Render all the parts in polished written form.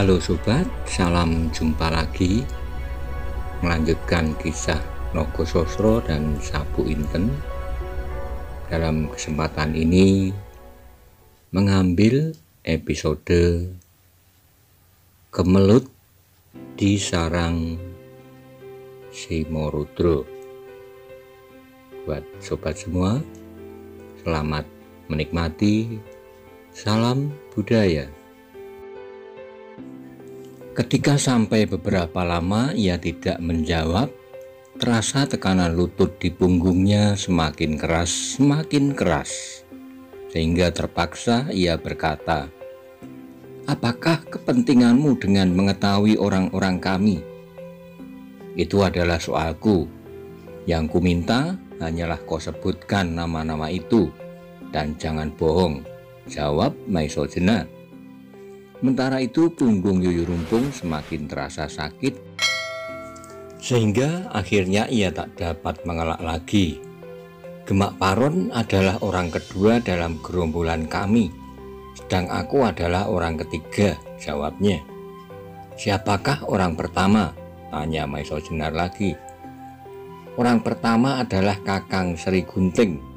Halo sobat, salam jumpa lagi. Melanjutkan kisah Nogososro dan Sapu Inten. Dalam kesempatan ini mengambil episode Kemelut di Sarang Simorudro. Buat sobat semua, selamat menikmati. Salam budaya. Ketika sampai beberapa lama ia tidak menjawab, terasa tekanan lutut di punggungnya semakin keras, sehingga terpaksa ia berkata, "Apakah kepentinganmu dengan mengetahui orang-orang kami? Itu adalah soalku. Yang kuminta hanyalah kau sebutkan nama-nama itu, dan jangan bohong," jawab Maiso Jenar. Sementara itu punggung Yuyurumpung semakin terasa sakit, sehingga akhirnya ia tak dapat mengelak lagi. "Gemak Paron adalah orang kedua dalam gerombolan kami, sedang aku adalah orang ketiga," jawabnya. "Siapakah orang pertama?" tanya Maiso Jenar lagi. "Orang pertama adalah Kakang Sri Gunting."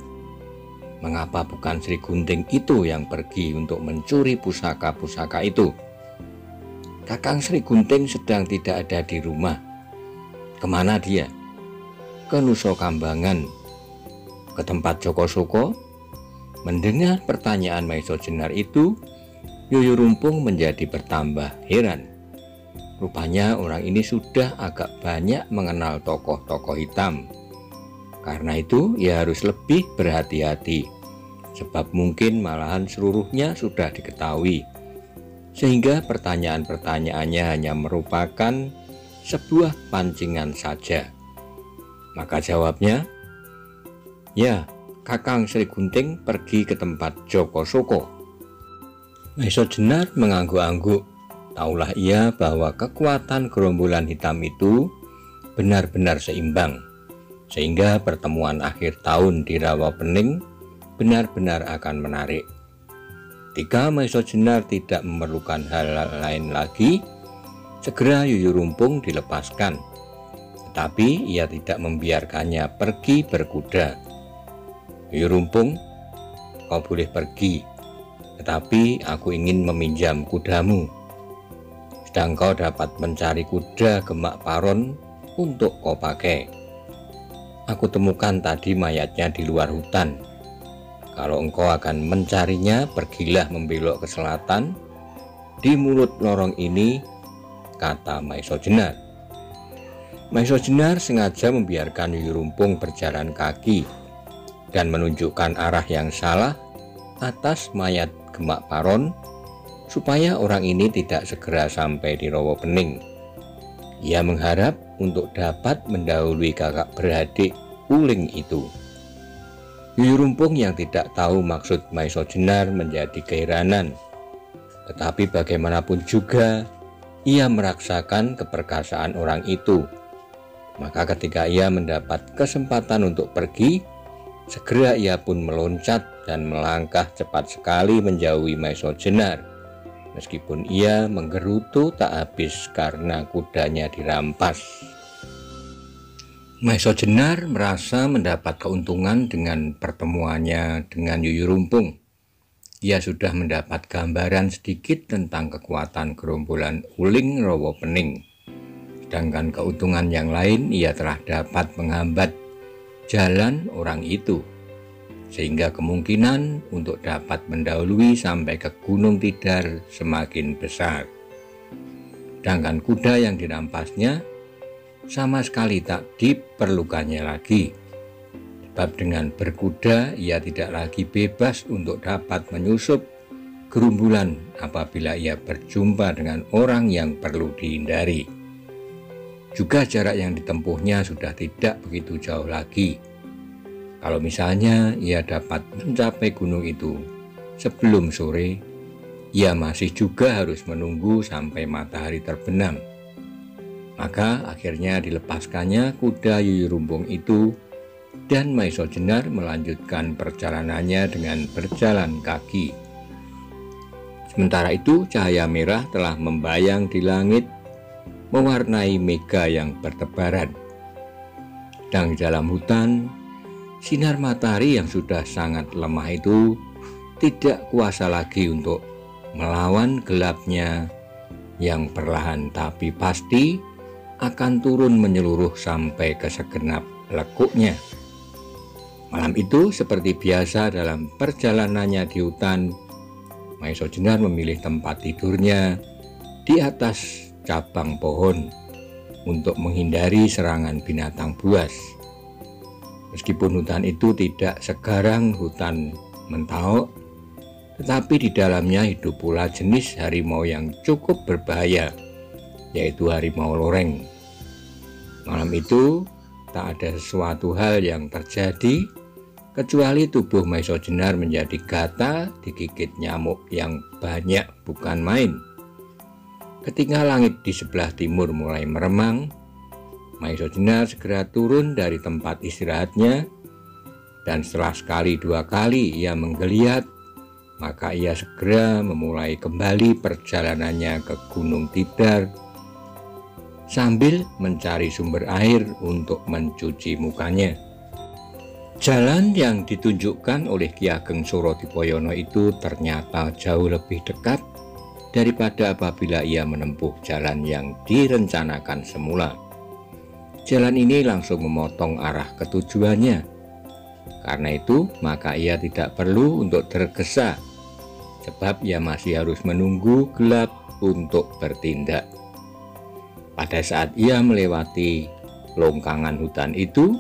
"Mengapa bukan Sri Gunting itu yang pergi untuk mencuri pusaka-pusaka itu?" "Kakang Sri Gunting sedang tidak ada di rumah." "Kemana dia?" "Ke Nusa Kambangan." "Ke tempat Joko Soko?" Mendengar pertanyaan Maiso Jenar itu, Yuyurumpung menjadi bertambah heran. Rupanya orang ini sudah agak banyak mengenal tokoh-tokoh hitam. Karena itu ia harus lebih berhati-hati, sebab mungkin malahan seluruhnya sudah diketahui, sehingga pertanyaan-pertanyaannya hanya merupakan sebuah pancingan saja. Maka jawabnya, "Ya, Kakang Sri Gunting pergi ke tempat Joko Soko." Maiso Jenar mengangguk-angguk. Taulah ia bahwa kekuatan gerombolan hitam itu benar-benar seimbang, sehingga pertemuan akhir tahun di Rawapening benar-benar akan menarik. Ketika Maiso Jenar tidak memerlukan hal lain lagi, segera Yuyurumpung dilepaskan. Tetapi ia tidak membiarkannya pergi berkuda. "Yuyurumpung, kau boleh pergi, tetapi aku ingin meminjam kudamu. Sedang kau dapat mencari kuda Gemak Paron untuk kau pakai. Aku temukan tadi mayatnya di luar hutan. Kalau engkau akan mencarinya, pergilah membelok ke selatan. Di mulut lorong ini," kata Maiso Jenar. Maiso Jenar sengaja membiarkan Yuyurumpung berjalan kaki dan menunjukkan arah yang salah atas mayat Gemak Paron, supaya orang ini tidak segera sampai di Rawapening. Ia mengharap untuk dapat mendahului kakak beradik Uling itu. Yuyurumpung yang tidak tahu maksud Maiso Jenar menjadi keheranan. Tetapi bagaimanapun juga ia merasakan keperkasaan orang itu. Maka ketika ia mendapat kesempatan untuk pergi, segera ia pun meloncat dan melangkah cepat sekali menjauhi Maiso Jenar. Meskipun ia menggerutu tak habis karena kudanya dirampas. Maiso Jenar merasa mendapat keuntungan dengan pertemuannya dengan Yuyurumpung. Ia sudah mendapat gambaran sedikit tentang kekuatan gerombolan Uling Rawapening. Sedangkan keuntungan yang lain, ia telah dapat menghambat jalan orang itu, sehingga kemungkinan untuk dapat mendahului sampai ke Gunung Tidar semakin besar. Sedangkan kuda yang dirampasnya sama sekali tak diperlukannya lagi, sebab dengan berkuda ia tidak lagi bebas untuk dapat menyusup gerumbulan apabila ia berjumpa dengan orang yang perlu dihindari. Juga jarak yang ditempuhnya sudah tidak begitu jauh lagi. Kalau misalnya ia dapat mencapai gunung itu sebelum sore, ia masih juga harus menunggu sampai matahari terbenam. Maka akhirnya dilepaskannya kuda Yuyurumpung itu, dan Maiso Jenar melanjutkan perjalanannya dengan berjalan kaki. Sementara itu cahaya merah telah membayang di langit, mewarnai mega yang bertebaran. Dan di dalam hutan, sinar matahari yang sudah sangat lemah itu tidak kuasa lagi untuk melawan gelapnya yang perlahan tapi pasti akan turun menyeluruh sampai ke segenap lekuknya. Malam itu seperti biasa dalam perjalanannya di hutan, Maiso Jenar memilih tempat tidurnya di atas cabang pohon untuk menghindari serangan binatang buas. Meskipun hutan itu tidak segarang hutan Mentawai, tetapi di dalamnya hidup pula jenis harimau yang cukup berbahaya, yaitu harimau loreng. Malam itu tak ada sesuatu hal yang terjadi kecuali tubuh Maiso Jenar menjadi gatal digigit nyamuk yang banyak bukan main. Ketika langit di sebelah timur mulai meremang, Maiso Jenar segera turun dari tempat istirahatnya, dan setelah sekali dua kali ia menggeliat, maka ia segera memulai kembali perjalanannya ke Gunung Tidar sambil mencari sumber air untuk mencuci mukanya. Jalan yang ditunjukkan oleh Ki Ageng Surodipoyono itu ternyata jauh lebih dekat daripada apabila ia menempuh jalan yang direncanakan semula. Jalan ini langsung memotong arah ketujuannya. Karena itu, maka ia tidak perlu untuk tergesa, sebab ia masih harus menunggu gelap untuk bertindak. Pada saat ia melewati longkangan hutan itu,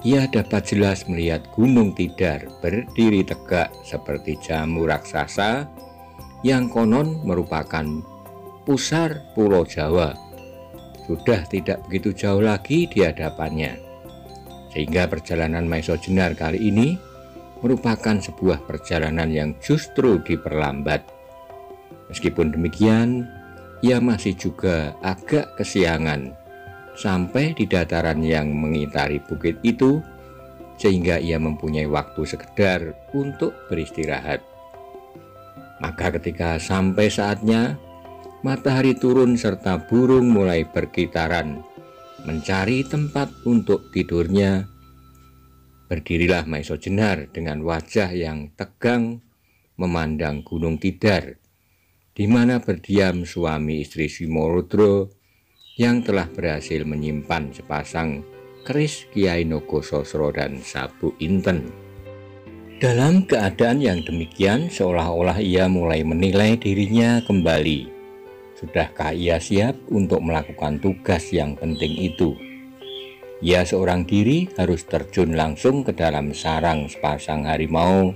ia dapat jelas melihat Gunung Tidar berdiri tegak seperti jamu raksasa yang konon merupakan pusar Pulau Jawa. Sudah tidak begitu jauh lagi di hadapannya, sehingga perjalanan Maiso Jenar kali ini merupakan sebuah perjalanan yang justru diperlambat. Meskipun demikian, ia masih juga agak kesiangan sampai di dataran yang mengitari bukit itu, sehingga ia mempunyai waktu sekedar untuk beristirahat. Maka ketika sampai saatnya, matahari turun serta burung mulai berkitaran mencari tempat untuk tidurnya, berdirilah Maiso Jenar dengan wajah yang tegang memandang Gunung Tidar, di mana berdiam suami istri Simorudro yang telah berhasil menyimpan sepasang keris Kiai Nogososro dan Sabu Inten. Dalam keadaan yang demikian, seolah-olah ia mulai menilai dirinya kembali. Sudahkah ia siap untuk melakukan tugas yang penting itu? Ia seorang diri harus terjun langsung ke dalam sarang sepasang harimau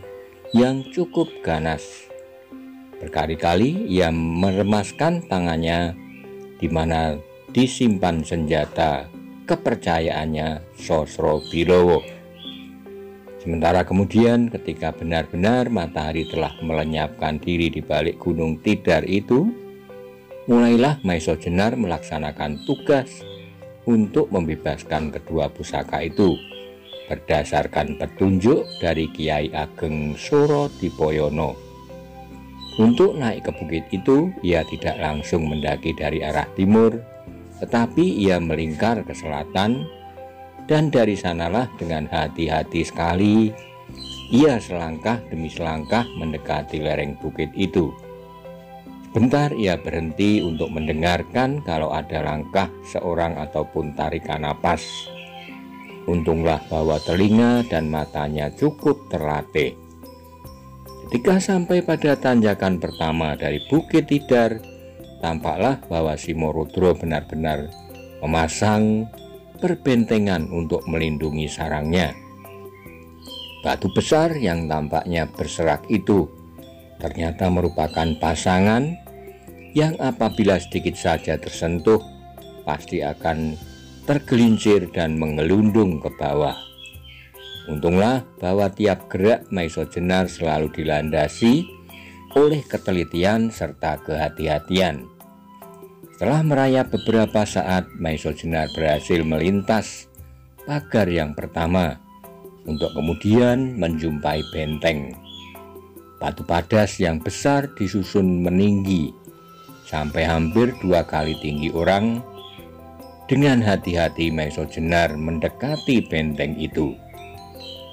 yang cukup ganas. Berkali-kali ia meremaskan tangannya di mana disimpan senjata kepercayaannya Sosro Bilowo. Sementara kemudian ketika benar-benar matahari telah melenyapkan diri di balik Gunung Tidar itu, mulailah Maiso Jenar melaksanakan tugas untuk membebaskan kedua pusaka itu berdasarkan petunjuk dari Kiai Ageng Surodipoyono. Untuk naik ke bukit itu, ia tidak langsung mendaki dari arah timur, tetapi ia melingkar ke selatan, dan dari sanalah dengan hati-hati sekali ia selangkah demi selangkah mendekati lereng bukit itu. Sebentar ia berhenti untuk mendengarkan kalau ada langkah seorang ataupun tarikan napas. Untunglah bahwa telinga dan matanya cukup terlatih. Ketika sampai pada tanjakan pertama dari Bukit Tidar, tampaklah bahwa Simorudro benar-benar memasang perbentengan untuk melindungi sarangnya. Batu besar yang tampaknya berserak itu ternyata merupakan pasangan yang apabila sedikit saja tersentuh pasti akan tergelincir dan mengelundung ke bawah. Untunglah bahwa tiap gerak Maiso Jenar selalu dilandasi oleh ketelitian serta kehati-hatian. Setelah merayap beberapa saat, Maiso Jenar berhasil melintas pagar yang pertama untuk kemudian menjumpai benteng. Batu padas yang besar disusun meninggi sampai hampir 2 kali tinggi orang. Dengan hati-hati Maesho Jenar mendekati benteng itu.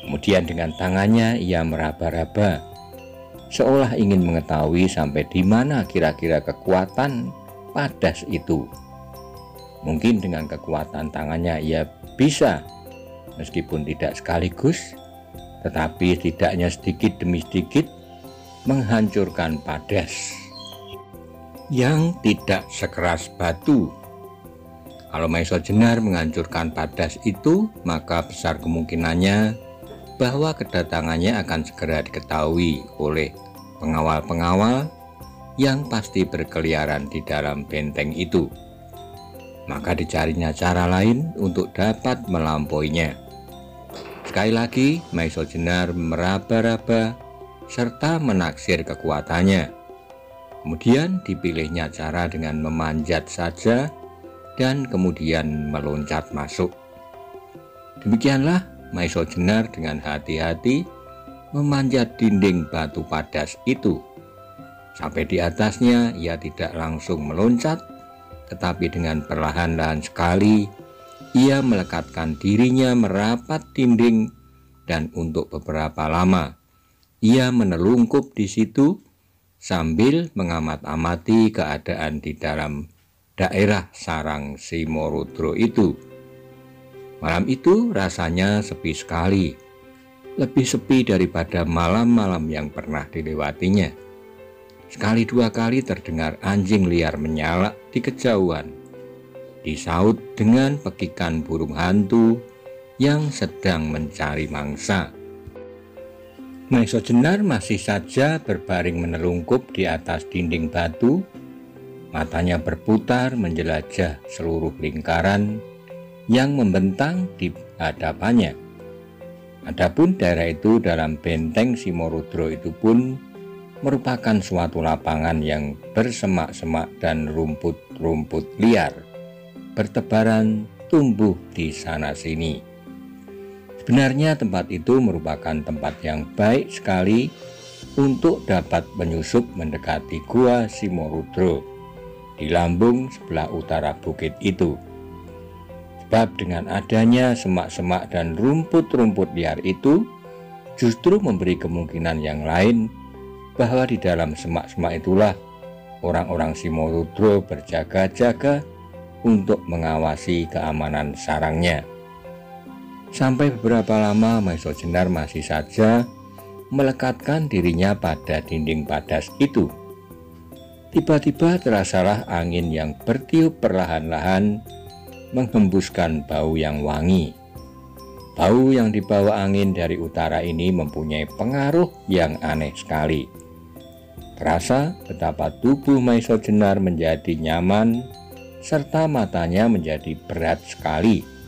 Kemudian dengan tangannya ia meraba-raba, seolah ingin mengetahui sampai di mana kira-kira kekuatan padas itu. Mungkin dengan kekuatan tangannya ia bisa, meskipun tidak sekaligus, tetapi setidaknya sedikit demi sedikit menghancurkan padas yang tidak sekeras batu. Kalau Maesho Jenar menghancurkan padas itu, maka besar kemungkinannya bahwa kedatangannya akan segera diketahui oleh pengawal-pengawal yang pasti berkeliaran di dalam benteng itu. Maka dicarinya cara lain untuk dapat melampauinya. Sekali lagi Maesho Jenar meraba-raba serta menaksir kekuatannya. Kemudian dipilihnya cara dengan memanjat saja dan kemudian meloncat masuk. Demikianlah Maesho Jenar dengan hati-hati memanjat dinding batu padas itu. Sampai di atasnya ia tidak langsung meloncat, tetapi dengan perlahan-lahan sekali ia melekatkan dirinya merapat dinding, dan untuk beberapa lama ia menelungkup di situ sambil mengamat-amati keadaan di dalam daerah sarang Simorudro itu. Malam itu rasanya sepi sekali, lebih sepi daripada malam-malam yang pernah dilewatinya. Sekali dua kali terdengar anjing liar menyalak di kejauhan, disaut dengan pekikan burung hantu yang sedang mencari mangsa. Maesho Jenar masih saja berbaring menelungkup di atas dinding batu. Matanya berputar menjelajah seluruh lingkaran yang membentang di hadapannya. Adapun daerah itu dalam benteng Simorudro itu pun merupakan suatu lapangan yang bersemak-semak dan rumput-rumput liar bertebaran tumbuh di sana-sini. Sebenarnya tempat itu merupakan tempat yang baik sekali untuk dapat menyusup mendekati gua Simorudro di lambung sebelah utara bukit itu. Sebab dengan adanya semak-semak dan rumput-rumput liar itu justru memberi kemungkinan yang lain bahwa di dalam semak-semak itulah orang-orang Simorudro berjaga-jaga untuk mengawasi keamanan sarangnya. Sampai beberapa lama Maesho Jenar masih saja melekatkan dirinya pada dinding padas itu. Tiba-tiba terasalah angin yang bertiup perlahan-lahan menghembuskan bau yang wangi. Bau yang dibawa angin dari utara ini mempunyai pengaruh yang aneh sekali. Terasa betapa tubuh Maesho Jenar menjadi nyaman serta matanya menjadi berat sekali.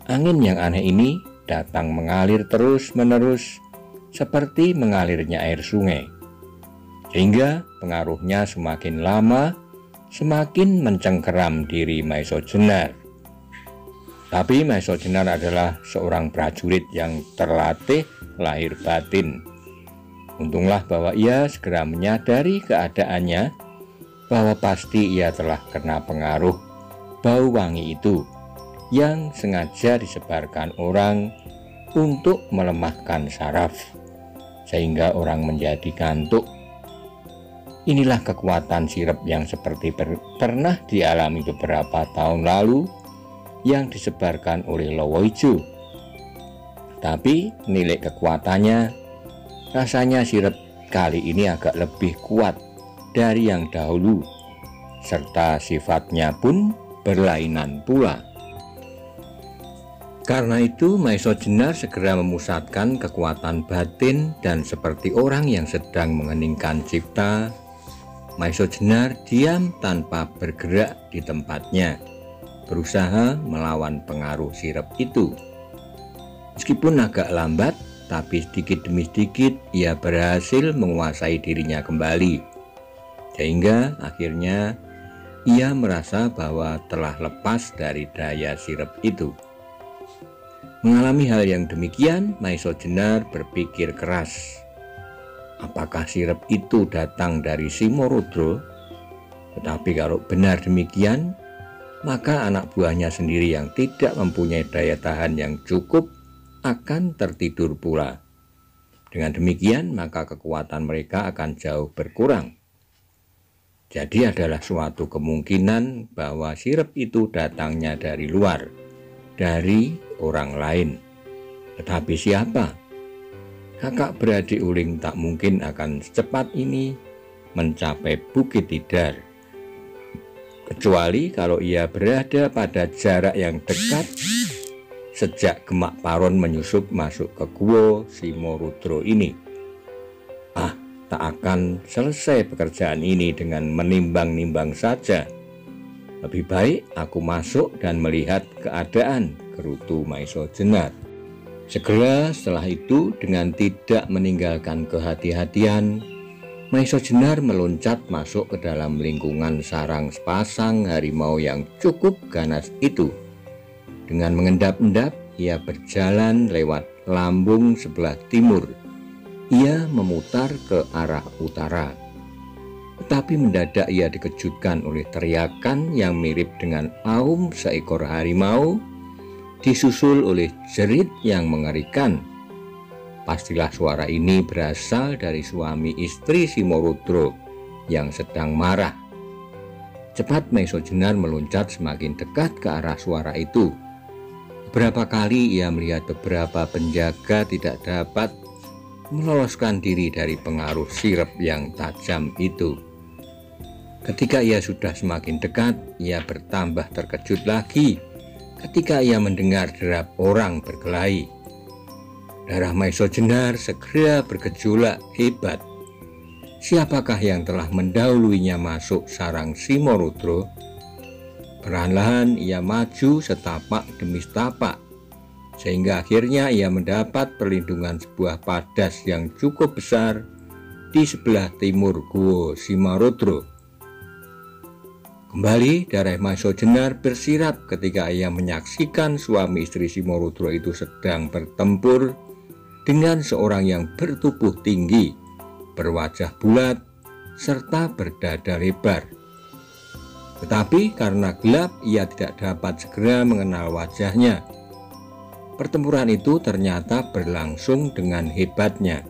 Angin yang aneh ini datang mengalir terus-menerus seperti mengalirnya air sungai, sehingga pengaruhnya semakin lama semakin mencengkeram diri Maesho Jenar. Tapi Maesho Jenar adalah seorang prajurit yang terlatih lahir batin. Untunglah bahwa ia segera menyadari keadaannya, bahwa pasti ia telah kena pengaruh bau wangi itu yang sengaja disebarkan orang untuk melemahkan saraf, sehingga orang menjadi kantuk. Inilah kekuatan sirep yang seperti pernah dialami beberapa tahun lalu yang disebarkan oleh Lowoijo. Tapi nilai kekuatannya, rasanya sirep kali ini agak lebih kuat dari yang dahulu, serta sifatnya pun berlainan pula. Karena itu Maesho Jenar segera memusatkan kekuatan batin, dan seperti orang yang sedang mengeningkan cipta, Maesho Jenar diam tanpa bergerak di tempatnya, berusaha melawan pengaruh sirep itu. Meskipun agak lambat, tapi sedikit demi sedikit ia berhasil menguasai dirinya kembali, sehingga akhirnya ia merasa bahwa telah lepas dari daya sirep itu. Mengalami hal yang demikian, Maesho Jenar berpikir keras. apakah sirep itu datang dari Simorudro? Tetapi kalau benar demikian, maka anak buahnya sendiri yang tidak mempunyai daya tahan yang cukup akan tertidur pula. Dengan demikian, maka kekuatan mereka akan jauh berkurang. Jadi adalah suatu kemungkinan bahwa sirep itu datangnya dari luar, dari orang lain. Tetapi siapa? Kakak beradik Uling tak mungkin akan secepat ini mencapai Bukit Tidar, kecuali kalau ia berada pada jarak yang dekat sejak Gemak Paron menyusup masuk ke Gua Simorudro ini. Tak akan selesai pekerjaan ini dengan menimbang-nimbang saja. Lebih baik aku masuk dan melihat keadaan, gerutu Maiso Jenar. Segera setelah itu, dengan tidak meninggalkan kehati-hatian, Maiso Jenar meloncat masuk ke dalam lingkungan sarang sepasang harimau yang cukup ganas itu. Dengan mengendap-endap, ia berjalan lewat lambung sebelah timur. Ia memutar ke arah utara. Tetapi mendadak ia dikejutkan oleh teriakan yang mirip dengan aum seekor harimau, disusul oleh jerit yang mengerikan. Pastilah suara ini berasal dari suami istri Simorudro yang sedang marah. Cepat Maiso Jenar meloncat semakin dekat ke arah suara itu. Beberapa kali ia melihat beberapa penjaga tidak dapat meloloskan diri dari pengaruh sirep yang tajam itu. Ketika ia sudah semakin dekat, ia bertambah terkejut lagi ketika ia mendengar derap orang berkelahi. Darah Maiso Jenar segera bergejolak hebat. Siapakah yang telah mendahuluinya masuk sarang Simorudro? Perlahan-lahan ia maju setapak demi setapak, sehingga akhirnya ia mendapat perlindungan sebuah padas yang cukup besar di sebelah timur Gua Simorudro. Kembali darah Maiso Jenar bersirap ketika ia menyaksikan suami istri Simorudro itu sedang bertempur dengan seorang yang bertubuh tinggi, berwajah bulat, serta berdada lebar. Tetapi karena gelap, ia tidak dapat segera mengenal wajahnya. Pertempuran itu ternyata berlangsung dengan hebatnya.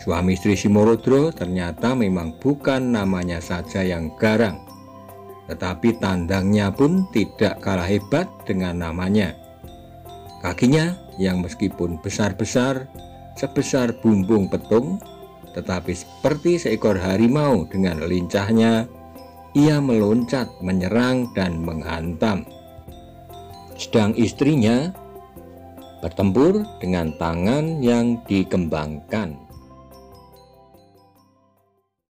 Suami istri Simorudro ternyata memang bukan namanya saja yang garang, tetapi tandangnya pun tidak kalah hebat dengan namanya. Kakinya yang meskipun besar-besar sebesar bumbung petung, tetapi seperti seekor harimau, dengan lincahnya ia meloncat, menyerang dan menghantam. Sedang istrinya bertempur dengan tangan yang dikembangkan.